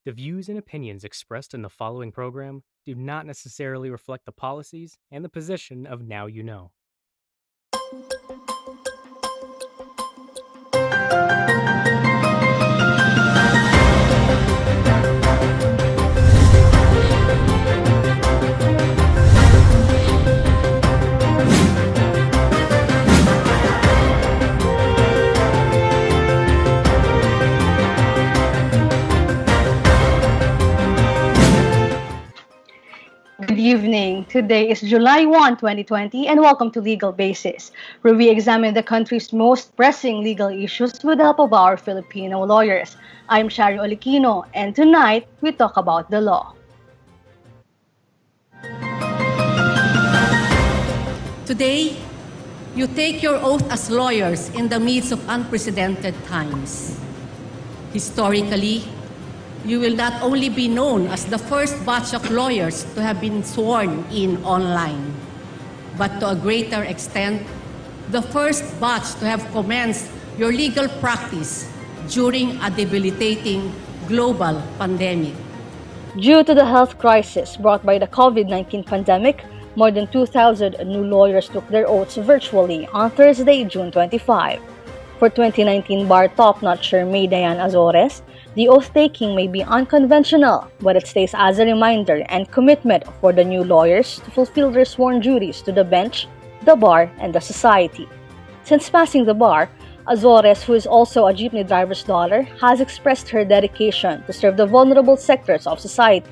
The views and opinions expressed in the following program do not necessarily reflect the policies and the position of Now You Know. Good evening. Today is July 1, 2020, and welcome to Legal Basis, where we examine the country's most pressing legal issues with the help of our Filipino lawyers. I'm Shari Oliquino, and tonight we talk about the law. Today, you take your oath as lawyers in the midst of unprecedented times. Historically, you will not only be known as the first batch of lawyers to have been sworn in online, but to a greater extent, the first batch to have commenced your legal practice during a debilitating global pandemic. Due to the health crisis brought by the COVID-19 pandemic, more than 2,000 new lawyers took their oaths virtually on Thursday, June 25. For 2019 bar topnotcher Mae Diane Azores, the oath-taking may be unconventional, but it stays as a reminder and commitment for the new lawyers to fulfill their sworn duties to the bench, the bar, and the society. Since passing the bar, Azores, who is also a jeepney driver's daughter, has expressed her dedication to serve the vulnerable sectors of society.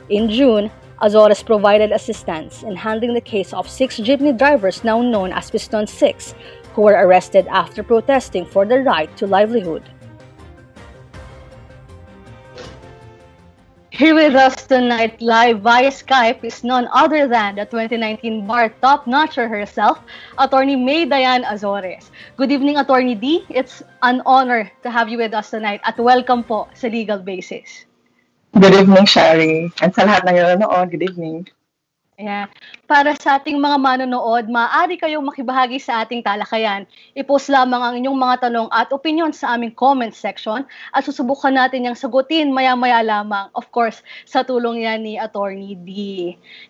In June, Azores provided assistance in handling the case of 6 jeepney drivers now known as Piston 6, who were arrested after protesting for their right to livelihood. Here with us tonight live via Skype is none other than the 2019 bar top-notcher herself, Atty. Mae Diane Azores. Good evening, Atty. D. It's an honor to have you with us tonight at welcome po sa Legal Basis. Good evening, Shari. And sa lahat ng nanonood, good evening. Ayan. Para sa ating mga manonood, maaari kayong makibahagi sa ating talakayan. I-post lamang ang inyong mga tanong at opinion sa aming comment section at susubukan natin yung sagutin maya-maya lamang, of course, sa tulong yan ni Atty. D.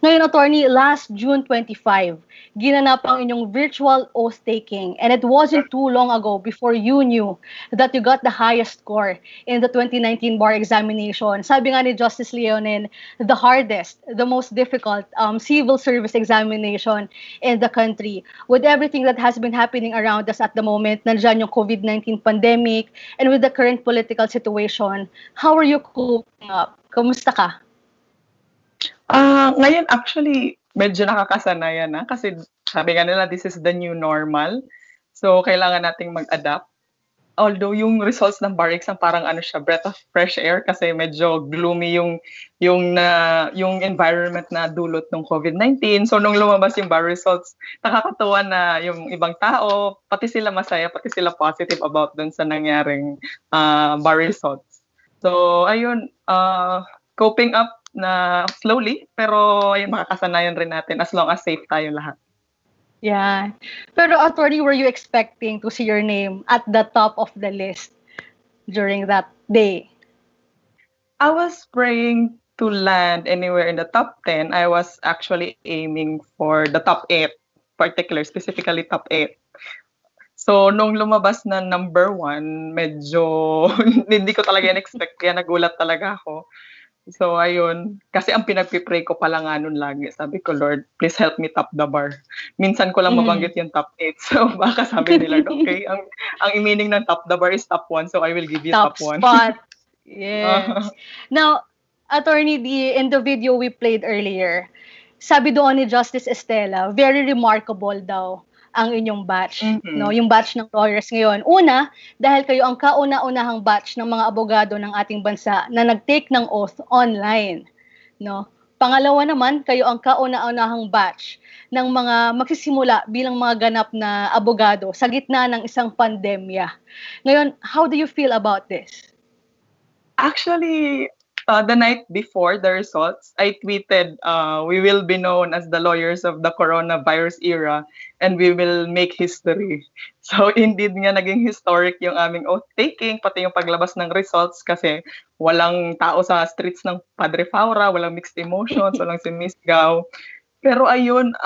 Ngayon, Atty., last June 25, ginanap ang inyong virtual oath-taking, and it wasn't too long ago before you knew that you got the highest score in the 2019 bar examination. Sabi nga ni Justice Leonin, the hardest, the most difficult civil service examination in the country. With everything that has been happening around us at the moment, nandiyan yung COVID-19 pandemic, and with the current political situation, how are you coping up? Kamusta ka? Ngayon, actually, medyo nakakasanayan na kasi sabi nga nila, this is the new normal. So, kailangan nating mag-adapt. Although yung results ng bar exam parang ano siya, breath of fresh air kasi medyo gloomy yung environment na dulot ng COVID-19. So nung lumabas yung bar results, nakakatuwa na yung ibang tao, pati sila masaya, pati sila positive about dun sa nangyaring bar results. So ayun, coping up na slowly, pero ayun, makakasanayan rin natin as long as safe tayo lahat. Yeah. Pero Atty., were you expecting to see your name at the top of the list during that day? I was praying to land anywhere in the top 10. I was actually aiming for the top 8, specifically top 8. So, nung lumabas na number 1, medyo hindi ko talaga in-expect, kaya nagulat talaga ako. So, ayun. Kasi ang pinagpipray ko pala nga nun lagi. Sabi ko, Lord, please help me top the bar. Minsan ko lang mabanggit yung top 8. So, baka sabi ni Lord, okay, ang meaning ng top the bar is top 1. So, I will give you top 1. Spot. Yes. Now, Atty. D, in the video we played earlier, sabi doon ni Justice Estela, very remarkable daw ang inyong batch, no? Yung batch ng lawyers ngayon. Una, dahil kayo ang kauna-unahang batch ng mga abogado ng ating bansa na nag-take ng oath online, no? Pangalawa naman, kayo ang kauna-unahang batch ng mga magsisimula bilang mga ganap na abogado sa gitna ng isang pandemya. Ngayon, how do you feel about this? Actually, The night before the results, I tweeted, we will be known as the lawyers of the coronavirus era and we will make history. So indeed nga naging historic yung aming oath-taking, pati yung paglabas ng results kasi walang tao sa streets ng Padre Faura, walang mixed emotions, walang sinisgaw. Pero ayun,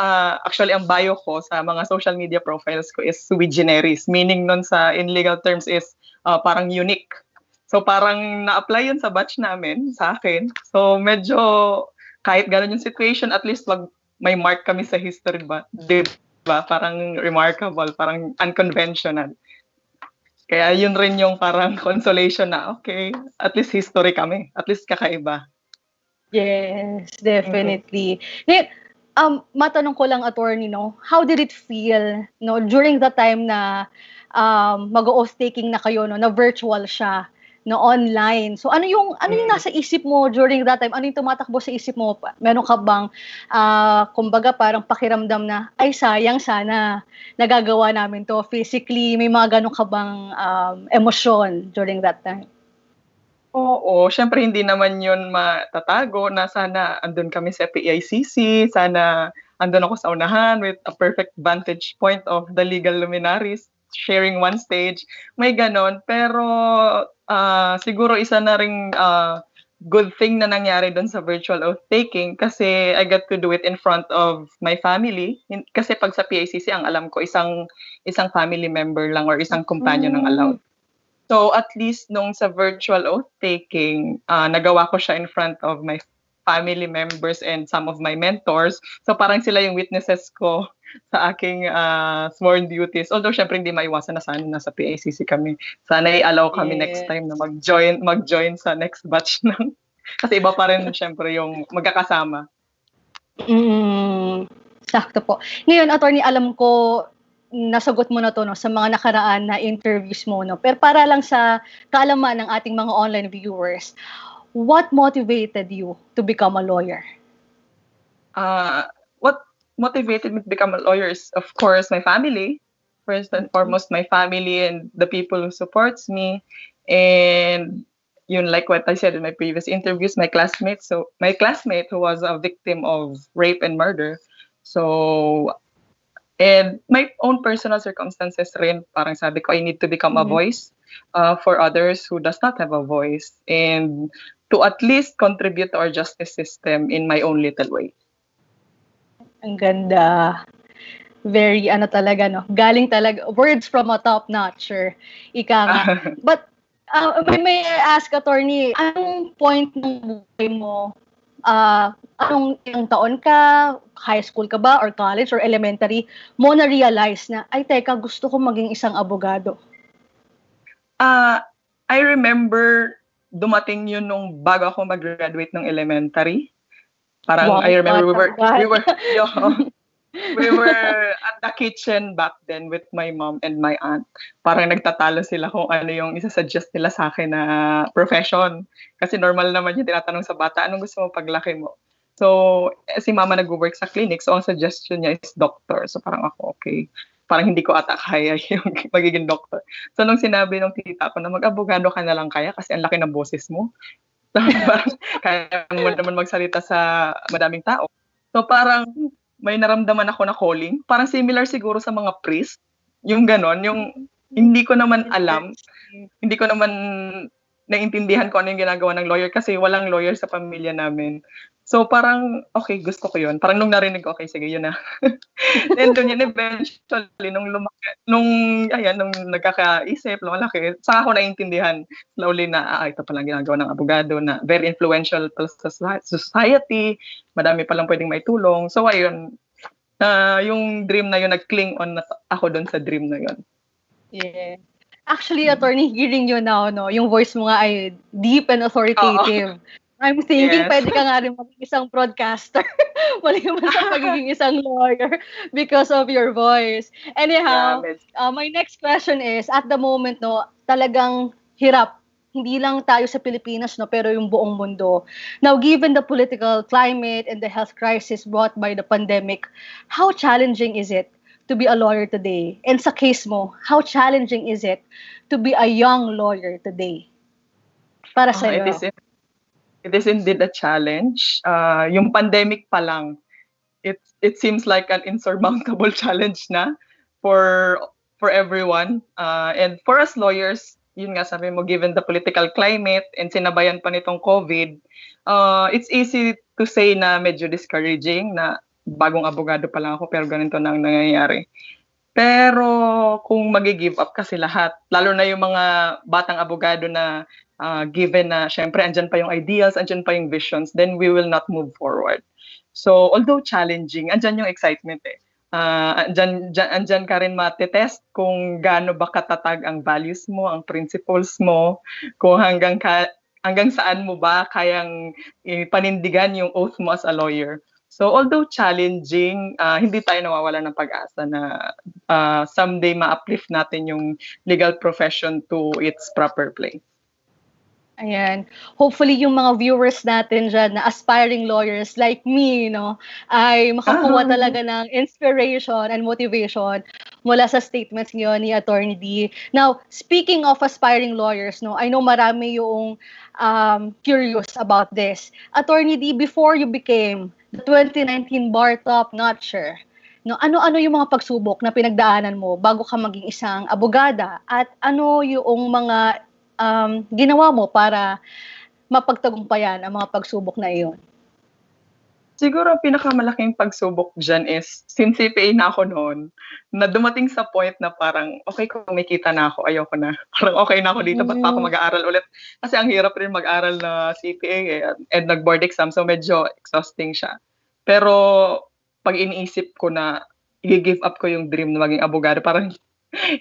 actually ang bio ko sa mga social media profiles ko is sui generis, meaning nun sa in legal terms is parang unique. So parang na-apply yun sa batch namin, sa akin. So medyo kahit gano'n yung situation, at least may mark kami sa history ba? Diba? Parang remarkable, parang unconventional. Kaya yun rin yung parang consolation na, okay, at least history kami. At least kakaiba. Yes, definitely. Matanong ko lang, attorney, no, how did it feel, no, during the time na mag-oath taking na kayo, no, na virtual siya, no, online. So ano yung nasa isip mo during that time? Ano yung tumatakbo sa isip mo? Meron ka bang kumbaga parang pakiramdam na ay sayang sana nagagawa namin to physically? May mga ganun ka bang emosyon during that time? Oo, siyempre hindi naman yun matatago na sana andun kami sa PICC, sana andun ako sa unahan with a perfect vantage point of the legal luminaries, sharing one stage, may ganon. Pero siguro isa na ring good thing na nangyari doon sa virtual oath-taking kasi I got to do it in front of my family. Kasi pag sa PICC, ang alam ko, isang family member lang or isang companion ang allowed. So at least nung sa virtual oath-taking, nagawa ko siya in front of my family members and some of my mentors. So parang sila yung witnesses ko sa aking sworn duties. Although syempre hindi maiwasan na sana nasa PICC kami. Sana i-allow kami next time na mag-join sa next batch ng kasi iba pa rin syempre yung magkakasama. Sakto po. Ngayon, attorney, alam ko nasagot mo na to, no, sa mga nakaraan na interviews mo, no. Pero para lang sa kaalaman ng ating mga online viewers, what motivated you to become a lawyer? What motivated me to become a lawyer is, of course, my family. First and foremost, my family and the people who supports me. And yun, like what I said in my previous interviews, my classmate who was a victim of rape and murder. So, and my own personal circumstances rin, parang sabi ko, I need to become a voice for others who does not have a voice and to at least contribute to our justice system in my own little way. Ang ganda. Very talaga, no? Galing talaga, words from a top-notcher. Ika nga. But, may ask, attorney, anong point ng buhay mo? Anong ilang taon ka? High school ka ba? Or college? Or elementary? Mo na-realize na, ay, teka, gusto ko maging isang abogado? I remember dumating yun nung bago ako mag-graduate ng elementary. Parang, wow, I remember we were at the kitchen back then with my mom and my aunt. Parang nagtatalo sila kung ano yung isa-suggest nila sa akin na profession. Kasi normal naman yung tinatanong sa bata, anong gusto mo paglaki mo? So, si mama nag-work sa clinic, so ang suggestion niya is doctor. So parang ako, okay. Parang hindi ko ata kaya yung magiging doctor. So nung sinabi ng tita ko na mag-abogado ka na lang kaya kasi ang laki ng boses mo. So parang kaya mo naman magsalita sa madaming tao. So parang may naramdaman ako na calling. Parang similar siguro sa mga priest. Yung ganon, yung hindi ko naman alam. Hindi ko naman naintindihan ko ano yung ginagawa ng lawyer kasi walang lawyer sa pamilya namin. So parang, okay, gusto ko yun. Parang nung narinig ko, okay, sige, yun na. Then doon yun eventually, nung nagkakaisip, lumalaki, saka ako naintindihan slowly na, ito palang ginagawa ng abogado na very influential sa society, madami palang pwedeng maitulong. So ayun, yung dream na yun, nag-cling on na ako doon sa dream na yun. Yeah. Actually, attorney, hearing you now, no, yung voice mo nga ay deep and authoritative. I'm thinking, yes, pwede ka nga rin maging isang broadcaster. Maliban sa pagiging isang lawyer because of your voice. Anyhow, my next question is, at the moment, no, talagang hirap. Hindi lang tayo sa Pilipinas, no, pero yung buong mundo. Now, given the political climate and the health crisis brought by the pandemic, how challenging is it to be a lawyer today? And sa case mo, how challenging is it to be a young lawyer today? Para sa'yo. It is indeed a challenge. Yung pandemic pa lang, it seems like an insurmountable challenge na for for everyone. And for us lawyers, yun nga sabi mo, given the political climate and sinabayan pa nitong COVID, it's easy to say na medyo discouraging na bagong abogado pa lang ako pero ganito na ang nangyayari. Pero kung magi-give up kasi lahat, lalo na yung mga batang abogado na given na syempre andyan pa yung ideals, andyan pa yung visions, then we will not move forward. So although challenging, andyan yung excitement eh. Andyan ka rin matetest kung gaano ba katatag ang values mo, ang principles mo, kung hanggang saan mo ba kayang panindigan yung oath mo as a lawyer. So although challenging, hindi tayo nawawala ng pag-asa na someday ma-uplift natin yung legal profession to its proper place. Ayan. Hopefully yung mga viewers natin dyan na aspiring lawyers like me, no, ay makakuha talaga ng inspiration and motivation mula sa statements niyo ni Attorney D. Now, speaking of aspiring lawyers, no, I know marami yung curious about this. Attorney D, before you became the 2019 bar topnotcher, no, ano-ano yung mga pagsubok na pinagdaanan mo bago ka maging isang abogada at ano yung mga ginawa mo para mapagtagumpayan ang mga pagsubok na iyon? Siguro ang pinakamalaking pagsubok dyan is, since CPA na ako noon, na dumating sa point na parang, okay, kumikita na ako, ayoko na. Parang okay na ako dito, ba't pa ako mag-aaral ulit? Kasi ang hirap rin mag-aral na CPA eh, and nag-board exam, so medyo exhausting siya. Pero pag iniisip ko na i-give up ko yung dream na maging abogado, parang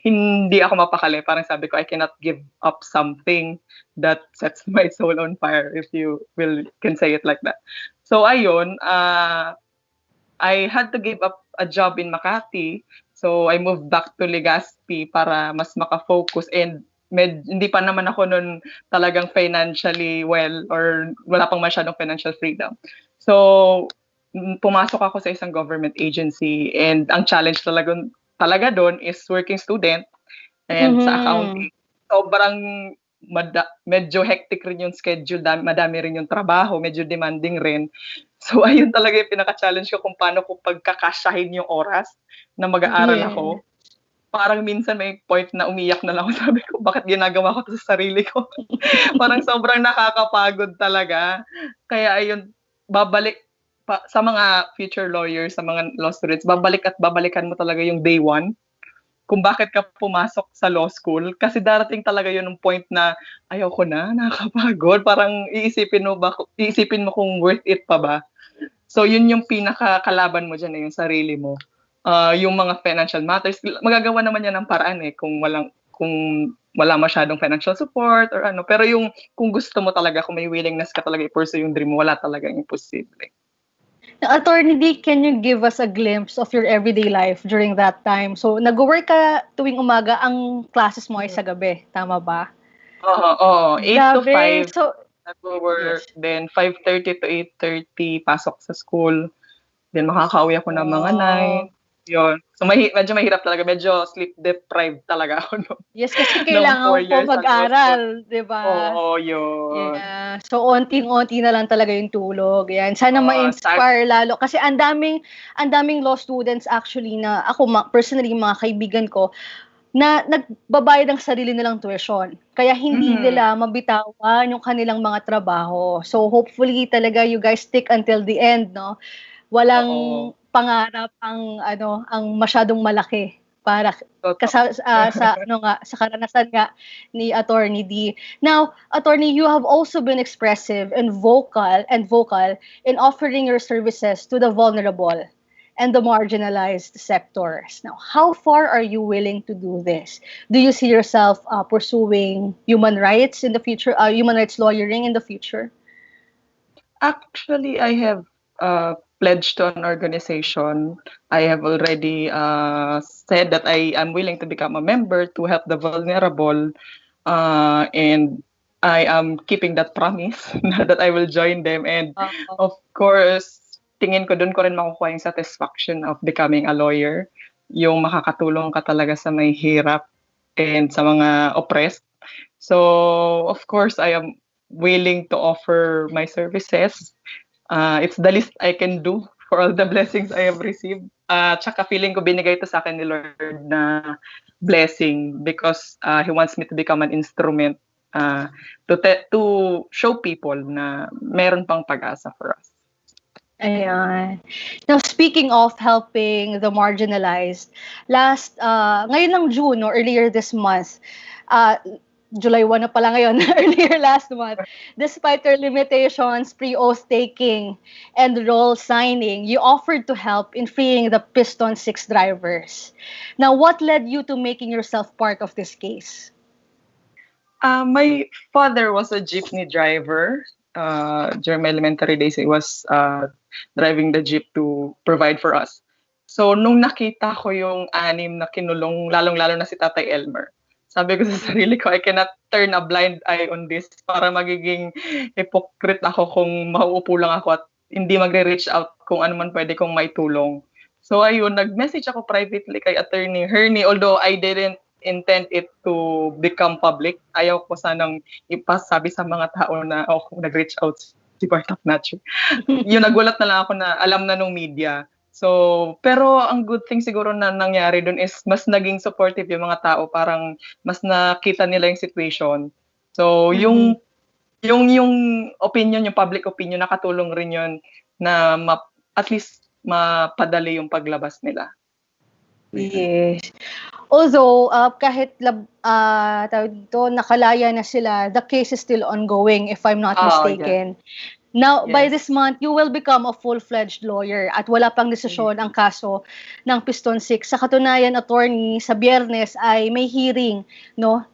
hindi ako mapakali. Parang sabi ko, I cannot give up something that sets my soul on fire, if you can say it like that. So ayun, I had to give up a job in Makati. So I moved back to Legazpi para mas makafocus, and hindi pa naman ako nun talagang financially well, or wala pang masyadong financial freedom. So pumasok ako sa isang government agency, and ang challenge talaga doon is working student and sa accounting. Sobrang medyo hectic rin yung schedule, madami rin yung trabaho, medyo demanding rin. So ayun talaga yung pinaka-challenge ko, kung paano ko pagkakasyahin yung oras na mag-aaral ako. Parang minsan may point na umiyak na lang ako, sabi ko, bakit ginagawa ko to sa sarili ko? Parang sobrang nakakapagod talaga. Kaya ayun, babalik sa mga future lawyers, sa mga law students, babalik at babalikan mo talaga yung day one kung bakit ka pumasok sa law school. Kasi darating talaga yun ng point na ayoko na, nakakapagod. Parang iisipin mo kung worth it pa ba. So yun yung pinakakalaban mo dyan, yung sarili mo. Yung mga financial matters, magagawa naman yan ng paraan kung wala masyadong financial support or ano. Pero yung kung gusto mo talaga, kung may willingness ka talaga i-pursue yung dream mo, wala talagang imposible. Now, Attorney D, can you give us a glimpse of your everyday life during that time? So, nag-work ka tuwing umaga, ang classes mo ay sa gabi. Tama ba? Oo. 8 to 5. So, nag-work. Yes. Then 5:30 to 8:30, pasok sa school. Then makakauwi ako ng mga 9. Yun. So medyo mahirap talaga. Medyo sleep deprived talaga ako. No? Yes, kasi kailangan po mag-aral, di ba? Oo, yun. Yeah. So, onting-onti na lang talaga yung tulog. Yan. Sana ma-inspire lalo. Kasi ang daming law students actually na ako, personally, mga kaibigan ko, na nagbabayad ng sarili nilang tuition. Kaya hindi nila mabitawan yung kanilang mga trabaho. So, hopefully talaga you guys stick until the end, no? Walang pangarap ang masyadong malaki para sa karanasan nga ni Attorney D. Now, Attorney, you have also been expressive and vocal in offering your services to the vulnerable and the marginalized sectors. Now, how far are you willing to do this? Do you see yourself pursuing human rights in the future, human rights lawyering in the future? Actually, I have pledged to an organization. I have already said that I am willing to become a member to help the vulnerable, and I am keeping that promise that I will join them. And of course, tingin ko doon ko rin makukuha yung satisfaction of becoming a lawyer, yung makakatulong ka talaga sa may hirap and sa mga oppressed. So, of course, I am willing to offer my services. It's the least I can do for all the blessings I have received. Tsaka feeling ko binigay ito sa akin ni Lord na blessing because He wants me to become an instrument to show people na meron pang pag-asa for us. Ayan. Now, speaking of helping the marginalized, ngayon ng June or earlier this month, July 1 na pala ngayon, earlier last month, despite your limitations, pre-oath taking, and role signing, you offered to help in freeing the Piston 6 drivers. Now, what led you to making yourself part of this case? My father was a jeepney driver. During my elementary days, he was driving the jeep to provide for us. So, nung nakita ko yung 6 na kinulong, lalong-lalo na si Tatay Elmer, sabi ko sa sarili ko, I cannot turn a blind eye on this para magiging hypocrite ako kung mauupo lang ako at hindi magre-reach out kung ano man pwede kong maitulong. So, ayun, nag-message ako privately kay Attorney Herney, although I didn't intend it to become public. Ayaw ko sanang ipasabi sa mga tao na nag-reach out si Topnotcher. Yung nagulat na lang ako na alam na nung media. So, pero ang good thing siguro na nangyari dun is mas naging supportive yung mga tao, parang mas nakita nila yung situation. So, yung opinion, yung public opinion, nakatulong rin yun na at least mapadali yung paglabas nila. Yes. Although, kahit tawag dito, nakalaya na sila, the case is still ongoing, if I'm not mistaken. Yeah. Now, by this month, you will become a full-fledged lawyer at wala pang desisyon ang kaso ng Piston 6. Sa katunayan, attorney, sa Biyernes ay may hearing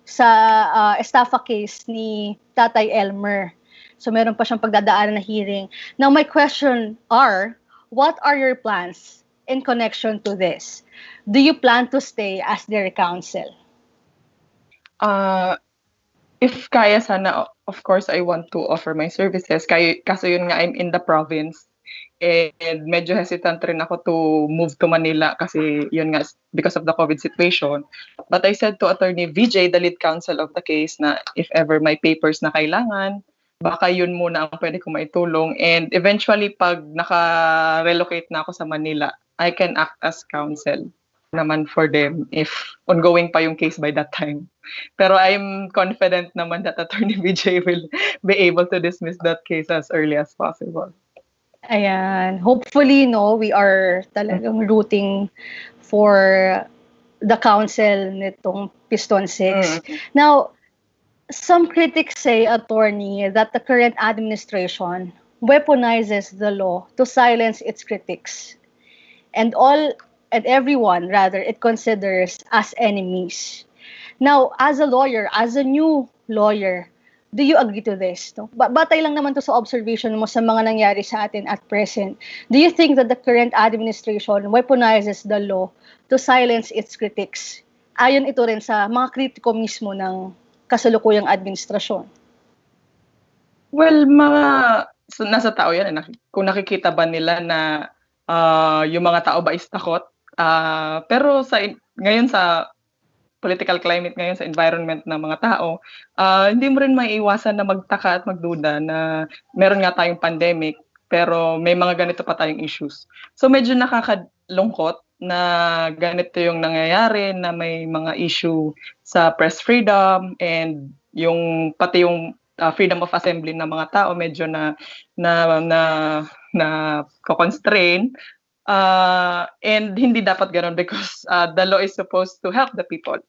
sa estafa case ni Tatay Elmer. So, meron pa siyang pagdadaanan na hearing. Now, my question are, what are your plans in connection to this? Do you plan to stay as their counsel? If kaya sana, of course, I want to offer my services. Kaso yun nga, I'm in the province. And medyo hesitant rin ako to move to Manila kasi yun nga, because of the COVID situation. But I said to Attorney VJ, the lead counsel of the case, na if ever may papers na kailangan, baka yun muna ang pwede kong maitulong. And eventually, pag naka-relocate na ako sa Manila, I can act as counsel naman for them if ongoing pa yung case by that time. Pero I'm confident naman that Attorney VJ will be able to dismiss that case as early as possible. Ayan. Hopefully, we are talagang rooting for the counsel nitong Piston 6. Now, some critics say, attorney, that the current administration weaponizes the law to silence its critics. And everyone, rather, it considers as enemies. Now, as a lawyer, as a new lawyer, do you agree to this? Batay lang naman to sa observation mo sa mga nangyari sa atin at present. Do you think that the current administration weaponizes the law to silence its critics? Ayon ito rin sa mga kritiko mismo ng kasalukuyang administrasyon. Well, nasa tao yan. Kung nakikita ba nila na yung mga tao ba is takot? Pero ngayon sa political climate ngayon, sa environment ng mga tao, hindi mo rin maiiwasan na magtaka at magduda na meron nga tayong pandemic, pero may mga ganito pa tayong issues. So medyo nakakalungkot na ganito yung nangyayari, na may mga issue sa press freedom and pati yung freedom of assembly ng mga tao medyo na constrain. And hindi dapat ganun because the law is supposed to help the people.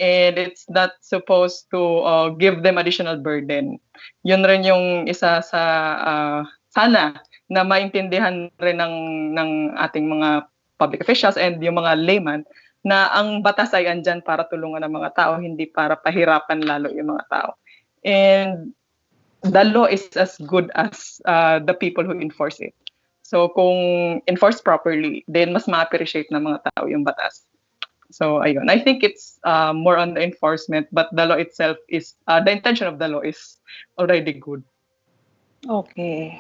And it's not supposed to give them additional burden. Yun rin yung isa sa sana na maintindihan rin ng ating mga public officials and yung mga layman na ang batas ay andyan para tulungan ang mga tao, hindi para pahirapan lalo yung mga tao. And the law is as good as the people who enforce it. So kung enforced properly, then mas ma-appreciate ng mga tao yung batas. So ayun, I think it's more on the enforcement, but the law itself is, the intention of the law is already good. Okay.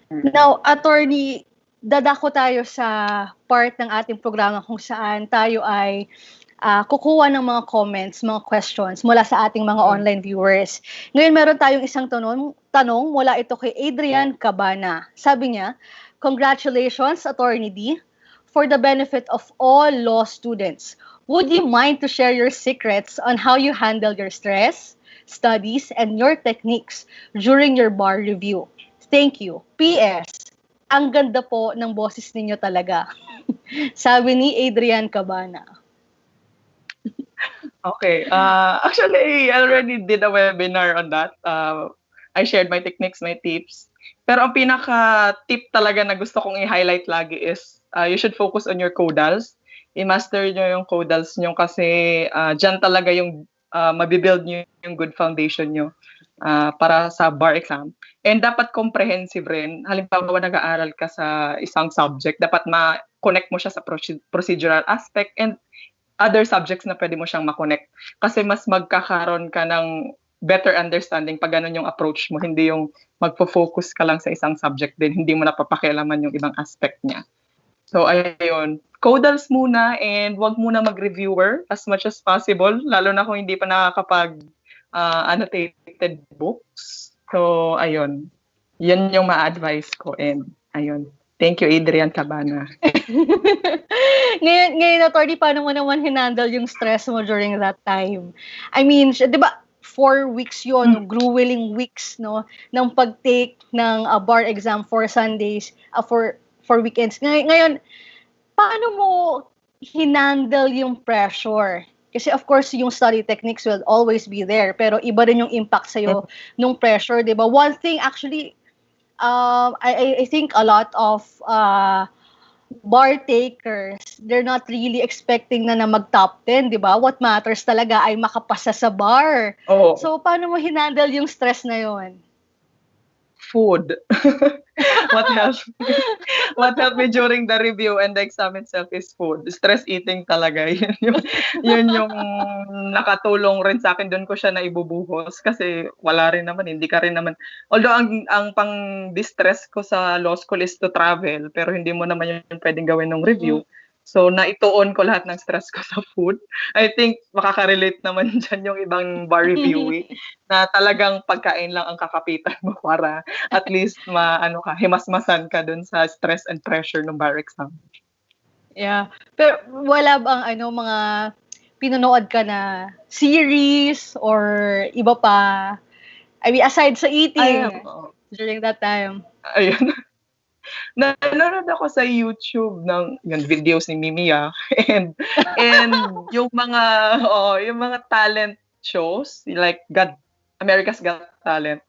Now, attorney, dadako tayo sa part ng ating programa kung saan tayo ay kukuha ng mga comments, mga questions mula sa ating mga online viewers. Ngayon meron tayong isang tanong mula ito kay Adrian Cabana. Sabi niya, "Congratulations, Attorney D. For the benefit of all law students, would you mind to share your secrets on how you handle your stress, studies, and your techniques during your bar review? Thank you. PS, ang ganda po ng boses ninyo talaga." Sabi ni Adrian Cabana. Okay. Actually, I already did a webinar on that. I shared my techniques, my tips. Pero ang pinaka-tip talaga na gusto kong i-highlight lagi is you should focus on your caudals. I-master nyo yung caudals nyo kasi dyan talaga yung mabibuild nyo yung good foundation nyo para sa bar exam. And dapat comprehensive rin. Halimbawa, nag-aaral ka sa isang subject, dapat ma-connect mo siya sa procedural aspect and other subjects na pwede mo siyang makonect. Kasi mas magkakaroon ka ng better understanding pag ganun yung approach mo, hindi yung magpo-focus ka lang sa isang subject din, hindi mo napapakialaman yung ibang aspect niya. So, ayun. Caudals muna and wag muna mag-reviewer as much as possible, lalo na kung hindi pa nakakapag annotated books. So, ayun. Yan yung ma-advise ko and ayun. Thank you, Adrian Cabana. ngayon, Attorney, paano mo naman hinandle yung stress mo during that time? I mean, di ba, 4 weeks yun, grueling weeks, no, ng pag-take ng bar exam for Sundays, for weekends. Ngayon, paano mo hinandle yung pressure? Kasi of course, yung study techniques will always be there, pero iba rin yung impact sa'yo nung pressure, di ba? One thing actually, I think a lot of bar takers, they're not really expecting na mag-top 10, di ba? What matters talaga ay makapasa sa bar. Oh. So, paano mo hinandle yung stress na yon? Food. What helped me during the review and the exam itself is food. Stress eating talaga. Yun yung nakatulong rin sa akin. Doon ko siya na ibubuhos kasi wala rin naman, hindi ka rin naman. Although ang pang-distress ko sa law school is to travel, pero hindi mo naman yun pwedeng gawin ng review. So, naituon ko lahat ng stress ko sa food. I think makaka-relate naman dyan yung ibang bar reviewing na talagang pagkain lang ang kakapitan mo para at least himasmasan ka dun sa stress and pressure ng bar exam. Yeah. Pero wala bang mga pinanood ka na series or iba pa? I mean, aside sa eating during that time. Ayun. Nanonood ako sa YouTube ng videos ni Mimia and yung mga talent shows like America's Got Talent.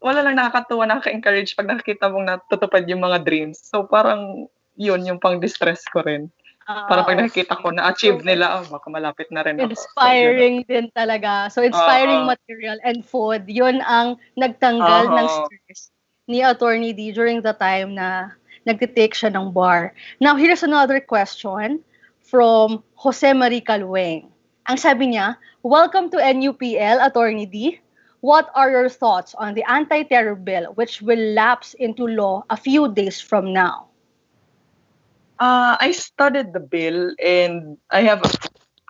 Wala lang nakakatuwa, nakaka-encourage pag nakikita mong natutupad yung mga dreams. So parang yun yung pang-distress ko rin. Para pag nakikita ko na-achieve nila, baka malapit na rin ako. Inspiring din talaga. So inspiring material and food, yun ang nagtanggal ng stress ni Attorney D during the time na nagtitake siya ng bar. Now, here's another question from Jose Marie Calweng. Ang sabi niya, "Welcome to NUPL, Attorney D. What are your thoughts on the anti-terror bill which will lapse into law a few days from now?" I studied the bill and I have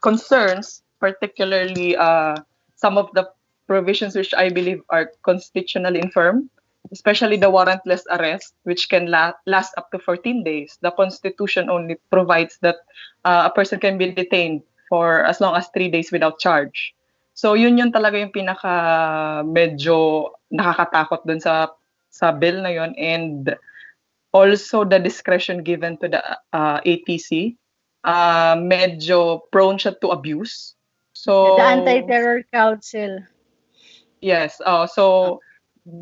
concerns, particularly some of the provisions which I believe are constitutionally infirm, especially the warrantless arrest, which can last up to 14 days. The Constitution only provides that a person can be detained for as long as 3 days without charge. So yun talaga yung pinaka medyo nakakatakot dun sa bill na yun, and also the discretion given to the ATC, medyo prone siya to abuse. So the Anti-Terror Council. Yes. So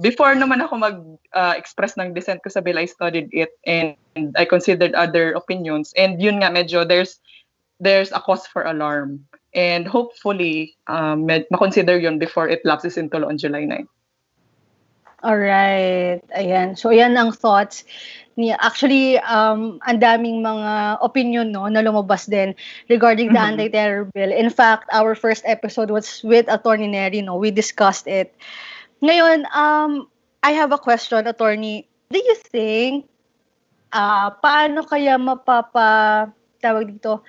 before naman ako mag-express ng dissent ko sa bill, I studied it and I considered other opinions. And yun nga, medyo there's a cause for alarm. And hopefully, makonsider yun before it lapses into law on July 9. Alright. Ayan. So, ayan ang thoughts niya. Actually, ang daming mga opinion na lumabas din regarding the anti-terror bill. In fact, our first episode was with Attorney Neri. We discussed it. Ngayon, I have a question, Attorney. Do you think, paano kaya tawag dito,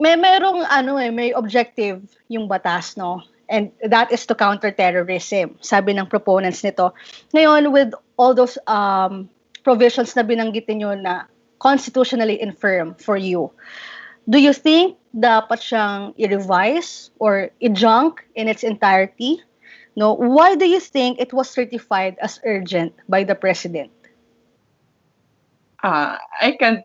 merong may objective yung batas, no? And that is to counter terrorism, sabi ng proponents nito. Ngayon, with all those provisions na binanggit niyo na constitutionally infirm for you, do you think dapat siyang i-revise or i-junk in its entirety? No, why do you think it was certified as urgent by the president? I can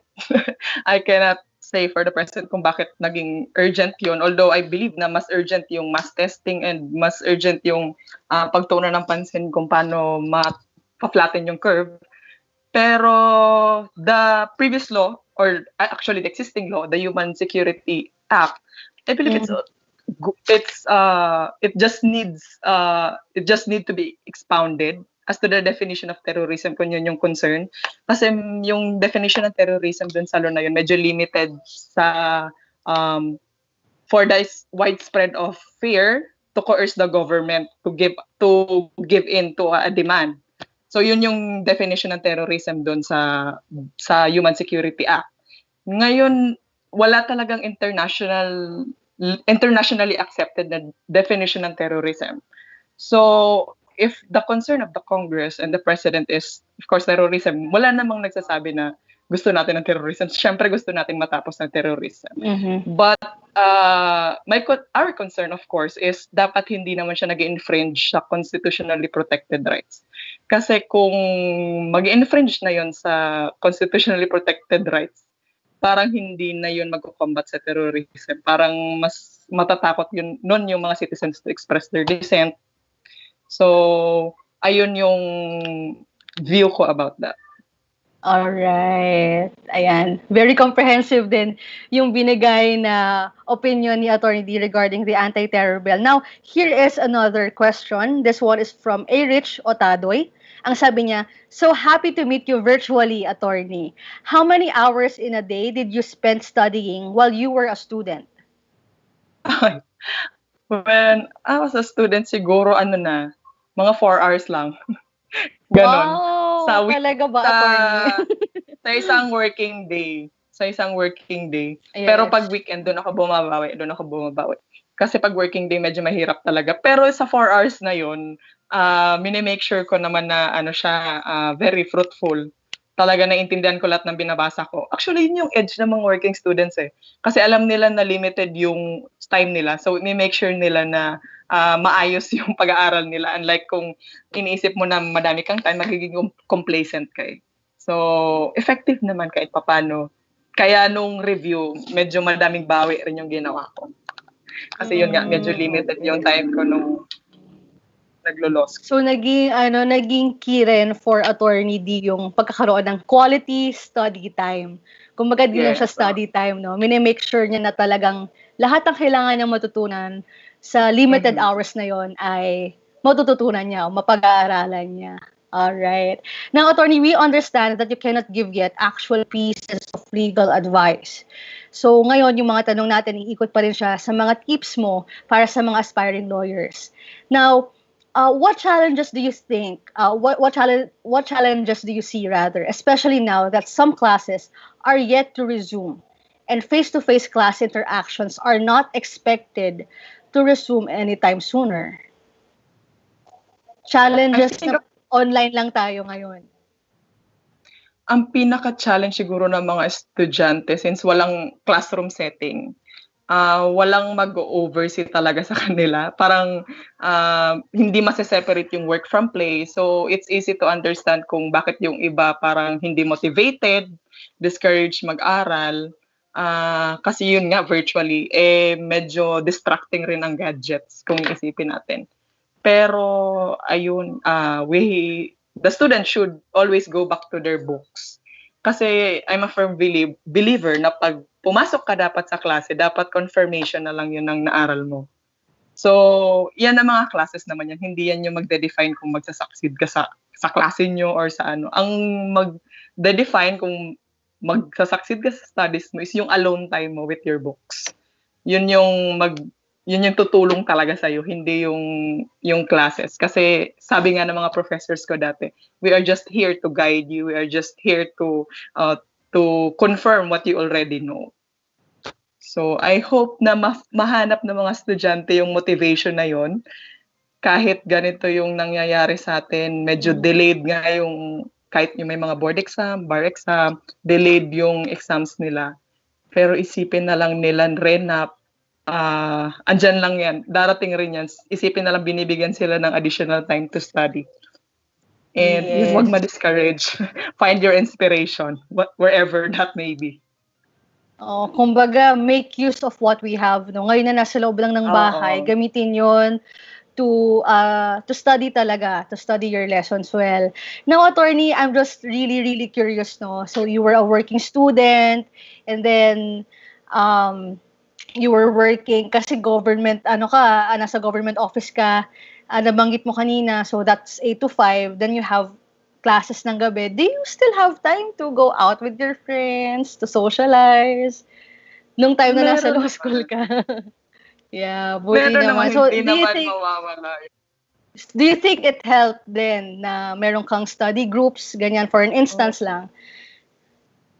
I cannot say for the president kung bakit naging urgent yun. Although I believe na mas urgent yung mass testing and mas urgent yung pagtuunan ng pansin kung paano ma-flatten yung curve. Pero the previous law, or actually the existing law, the Human Security Act, I believe it just need to be expounded as to the definition of terrorism kung yun yung concern. Kasi yung definition ng terrorism dun sa law na yun medyo limited sa for the widespread of fear to coerce the government to give in to a demand. So yun yung definition ng terrorism dun sa Human Security Act. Ngayon wala talagang internationally accepted na definition ng terrorism. So if the concern of the Congress and the President is, of course, terrorism, wala namang nagsasabi na gusto natin ng terrorism. Siyempre, gusto natin matapos ng terrorism. But our concern, of course, is dapat hindi naman siya nag-infringe sa constitutionally protected rights. Kasi kung mag-infringe na yon sa constitutionally protected rights, parang hindi na yun mag-combat sa terrorism. Parang mas matatakot yun nun yung mga citizens to express their dissent. So, ayun yung view ko about that. All right. Ayan. Very comprehensive din yung binigay na opinion ni Atty. D regarding the anti-terror bill. Now, here is another question. This one is from Erich Otadoy. Ang sabi niya, so happy to meet you virtually, attorney. How many hours in a day did you spend studying while you were a student? When I was a student, siguro mga 4 hours lang. Ganon. Wow! Talaga ba, attorney? Sa isang working day. Yes. Pero pag weekend, doon ako bumabawi. Kasi pag working day, medyo mahirap talaga. Pero sa 4 hours na yun, minimake sure ko naman na very fruitful. Talaga naiintindihan ko lahat ng binabasa ko. Actually, yun yung edge ng mga working students eh. Kasi alam nila na limited yung time nila. So, ni-make sure nila na maayos yung pag-aaral nila. Unlike kung iniisip mo na madami kang time, magiging complacent ka eh. So, effective naman kahit papano. Kaya nung review, medyo madaming bawi rin yung ginawa ko. Kasi yun nga, medyo limited yung time ko nung naglo-law school. So naging key rin for Attorney D yung pagkakaroon ng quality study time. Kumbaga di lang siya study time, no? Mini-make sure niya na talagang lahat ng kailangan niyang matutunan sa limited hours na yon ay matututunan niya o mapag-aaralan niya. All right. Now, Attorney, we understand that you cannot give yet actual pieces of legal advice. So ngayon, yung mga tanong natin, iikot pa rin siya sa mga tips mo para sa mga aspiring lawyers. Now, what challenges do you think? What challenges do you see rather, especially now that some classes are yet to resume, and face-to-face class interactions are not expected to resume anytime sooner? Challenges na online lang tayo ngayon. Ang pinaka-challenge siguro ng mga estudyante since walang classroom setting. Walang mag-oversee talaga sa kanila. Parang hindi mase-separate yung work from play. So, it's easy to understand kung bakit yung iba parang hindi motivated, discouraged mag-aral. Kasi yun nga, virtually, medyo distracting rin ang gadgets kung iisipin natin. Pero, ayun, the students should always go back to their books. Kasi I'm a firm believer na pag pumasok ka dapat sa klase, dapat confirmation na lang yun ang naaral mo. So, yan ang mga classes naman yan. Hindi yan yung magde-define kung magsasucceed ka sa klase nyo or sa ano. Ang magde-define kung magsasucceed ka sa studies mo is yung alone time mo with your books. Yun yung tutulong talaga sa'yo, hindi yung classes. Kasi sabi nga ng mga professors ko dati, we are just here to guide you. We are just here to confirm what you already know. So I hope na mahanap ng mga estudyante yung motivation na yon kahit ganito yung nangyayari sa atin, medyo delayed nga yung kahit yung may mga board exam, bar exam, delayed yung exams nila. Pero isipin na lang nila rin na andyan lang yan, darating rin yan. Isipin na lang binibigyan sila ng additional time to study. And Yes. huwag ma-discourage. Find your inspiration, wherever that may be. Oh, kumbaga, make use of what we have. No? Ngayon na nasa loob lang ng bahay, Oo. gamitin yon to study talaga, to study your lessons well. Now, attorney, I'm just really, really curious, no? So, you were a working student, and then, you were working, kasi government, nasa government office ka, nabanggit mo kanina, so that's 8 to 5, then you have classes ng gabi. Do you still have time to go out with your friends, to socialize? Nung time na nasa Meron law school ka. Yeah, buti Meron naman. naman, So, hindi naman mawawala. do you think it helped then na meron kang study groups, ganyan, for an instance lang?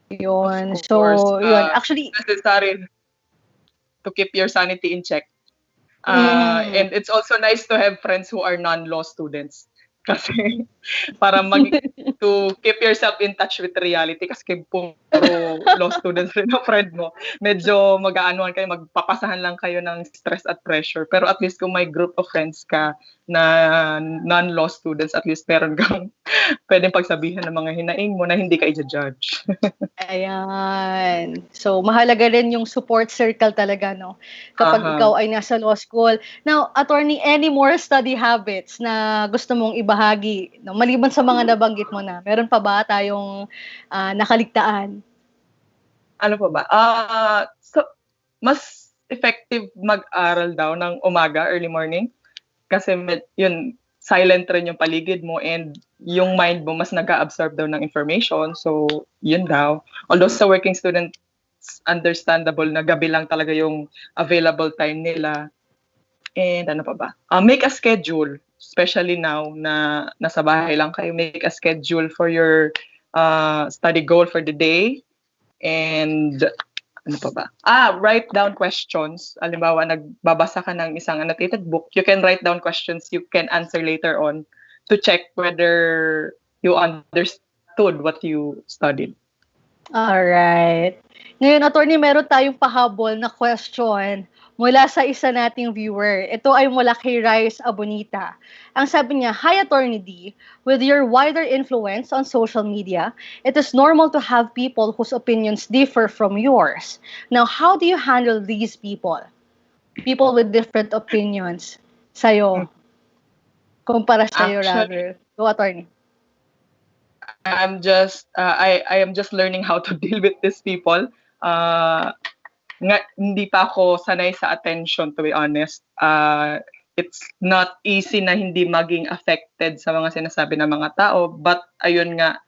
Yun. Of course, So, yun. Actually, necessary to keep your sanity in check. And it's also nice to have friends who are non-law students. Kasi para to keep yourself in touch with reality kasi puro law students rin ang friend mo. Medyo mag-aanuhan kayo, magpapasahan lang kayo ng stress at pressure. Pero at least kung may group of friends ka na non-law students, at least meron kang pwedeng pagsabihan ng mga hinaing mo na hindi ka i-judge. ayan. So, mahalaga rin yung support circle talaga, no? Kapag ikaw ay nasa law school. Now, attorney, any more study habits na gusto mong ibahagi? No? Maliban sa mga nabanggit mo na, meron pa ba tayong nakaligtaan? Ano pa ba? So, mas effective mag-aral daw ng umaga, early morning. Kasi yun, silent rin yung paligid mo and yung mind mo mas nag-absorb daw ng information. So, yun daw. Although sa working students, understandable na gabi lang talaga yung available time nila. And ano pa ba? Make a schedule, especially now na nasa bahay lang kayo. Make a schedule for your study goal for the day. And ano pa ba? Write down questions. Halimbawa, nagbabasa ka ng isang annotated book, you can write down questions you can answer later on to check whether you understood what you studied. Alright. Ngayon, attorney, meron tayong pahabol na question mula sa isa nating viewer. Ito ay mula kay Rice Abonita. Ang sabi niya, "Hi, Attorney D. With your wider influence on social media, it is normal to have people whose opinions differ from yours. Now, how do you handle these people? People with different opinions. Sa'yo. Kumpara sa'yo, rather. Go, attorney. I'm just I am just learning how to deal with these people. Hindi pa ako sanay sa attention, to be honest. It's not easy na hindi maging affected sa mga sinasabi ng mga tao, but ayun nga,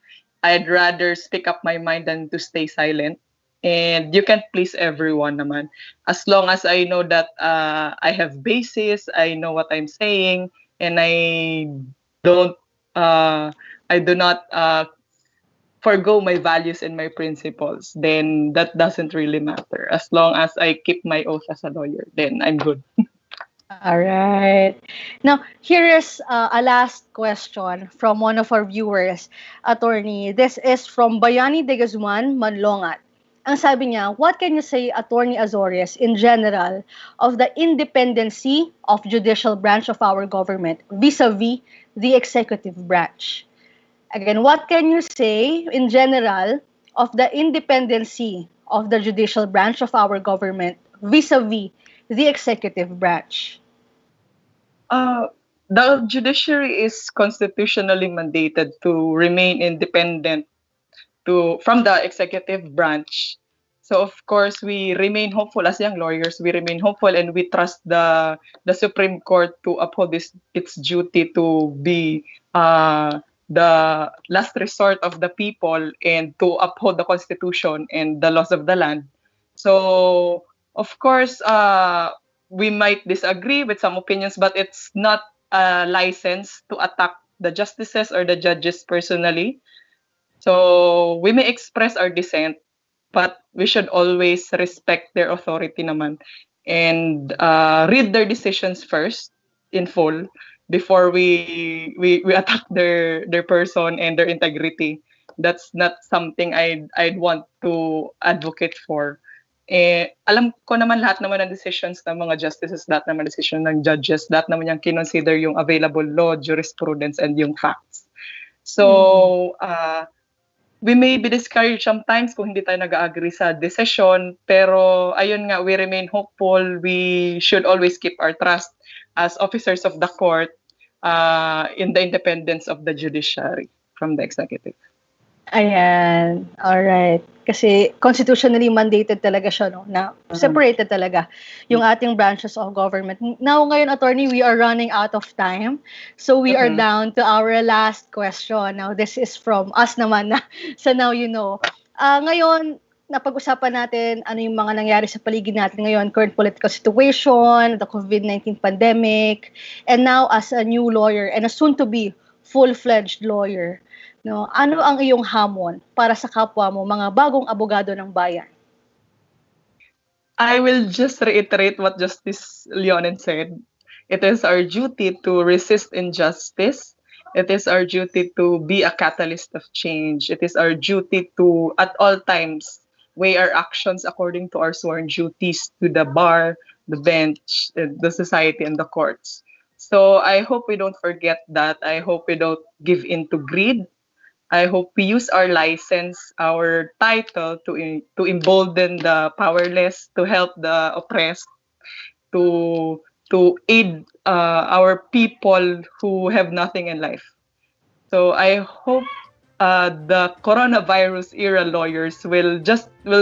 I'd rather speak up my mind than to stay silent. And you can't please everyone naman. As long as I know that I have basis, I know what I'm saying, and I do not forgo my values and my principles, then that doesn't really matter. As long as I keep my oath as a lawyer, then I'm good. All right. Now, here is a last question from one of our viewers, attorney. This is from Bayani de Guzman, Manlongat. Ang sabi niya, what can you say, Attorney Azores, in general, of the independency of judicial branch of our government vis-a-vis the executive branch? Again, what can you say, in general, of the independency of the judicial branch of our government vis-a-vis the executive branch? The judiciary is constitutionally mandated to remain independent from the executive branch. So of course, we remain hopeful as young lawyers. We remain hopeful and we trust the Supreme Court to uphold its duty to be the last resort of the people and to uphold the Constitution and the laws of the land. So of course, we might disagree with some opinions, but it's not a license to attack the justices or the judges personally. So we may express our dissent, but we should always respect their authority naman and read their decisions first in full before we attack their person and their integrity. That's not something I'd want to advocate for. Alam ko naman lahat naman ng decisions ng mga justices, lahat naman decision ng judges, lahat naman yung kinonsider yung available law, jurisprudence, and yung facts. So, we may be discouraged sometimes kung hindi tayo nag-agree sa decision, pero ayun nga, we remain hopeful. We should always keep our trust as officers of the court in the independence of the judiciary from the executive. Ayan. Alright. Kasi constitutionally mandated talaga siya, no? Na separated talaga yung ating branches of government. Now, ngayon, attorney, we are running out of time. So, we are down to our last question. Now, this is from us naman na sa Now You Know. Ngayon, napag-usapan natin ano yung mga nangyari sa paligid natin ngayon, current political situation, the COVID-19 pandemic, and now as a new lawyer and a soon-to-be full-fledged lawyer, no, ano ang iyong hamon para sa kapwa mo, mga bagong abogado ng bayan? I will just reiterate what Justice Leonen said. It is our duty to resist injustice. It is our duty to be a catalyst of change. It is our duty to, at all times, weigh our actions according to our sworn duties to the bar, the bench, the society, and the courts. So I hope we don't forget that. I hope we don't give in to greed. I hope we use our license, our title to embolden the powerless, to help the oppressed, to aid our people who have nothing in life. So I hope the coronavirus era lawyers will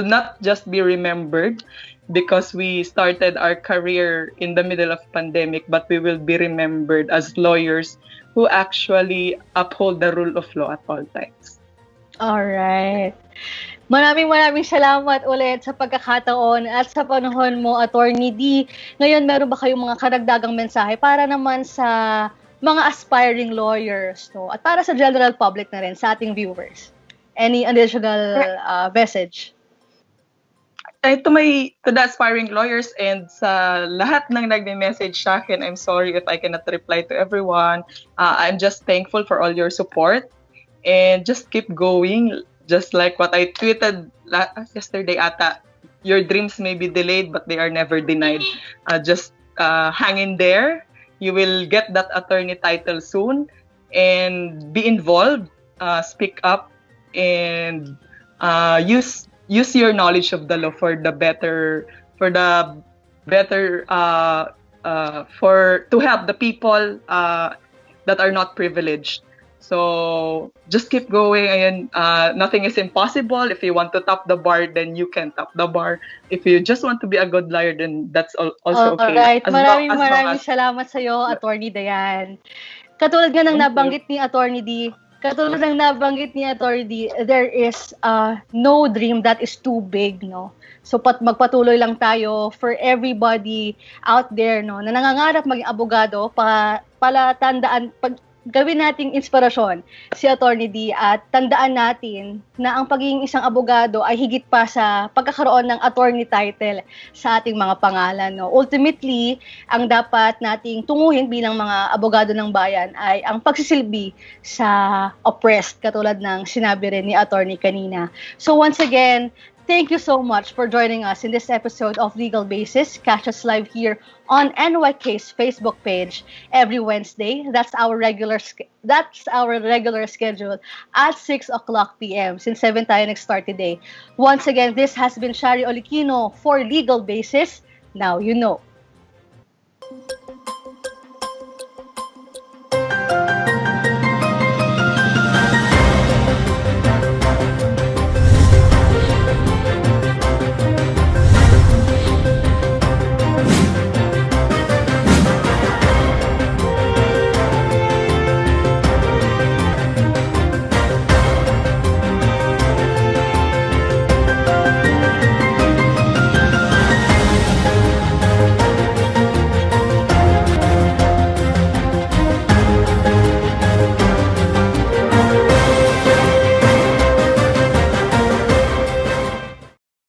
not just be remembered because we started our career in the middle of pandemic, but we will be remembered as lawyers who actually uphold the rule of law at all times. Alright. Maraming salamat ulit sa pagkakataon at sa panahon mo, Attorney D. Ngayon, meron ba kayong mga karagdagang mensahe para naman sa mga aspiring lawyers, no? At para sa general public na rin, sa ating viewers? Any additional message? To the aspiring lawyers and sa lahat ng nagme-message sa akin, I'm sorry if I cannot reply to everyone. I'm just thankful for all your support and just keep going. Just like what I tweeted yesterday ata, your dreams may be delayed but they are never denied. Just hang in there. You will get that attorney title soon and be involved, speak up, and use your knowledge of the law for to help the people that are not privileged. So just keep going. Ayan, nothing is impossible. If you want to top the bar, then you can top the bar. If you just want to be a good lawyer, then that's also okay. Alright, maraming salamat sa iyo, Attorney Diane. Katulad nga ng nabanggit ni Attorney D, there is no dream that is too big, no? So magpatuloy lang tayo for everybody out there, no, na nangangarap maging abogado, gawin nating inspirasyon si Attorney D at tandaan natin na ang pagiging isang abogado ay higit pa sa pagkakaroon ng attorney title sa ating mga pangalan, no? Ultimately, ang dapat nating tunguhin bilang mga abogado ng bayan ay ang pagsisilbi sa oppressed, katulad ng sinabi rin ni Attorney kanina. So once again, thank you so much for joining us in this episode of Legal Basis. Catch us live here on NYK's Facebook page every Wednesday. That's our regular schedule at 6 o'clock p.m. Since 7 tayo nag-start today. Once again, this has been Shari Oliquino for Legal Basis. Now you know.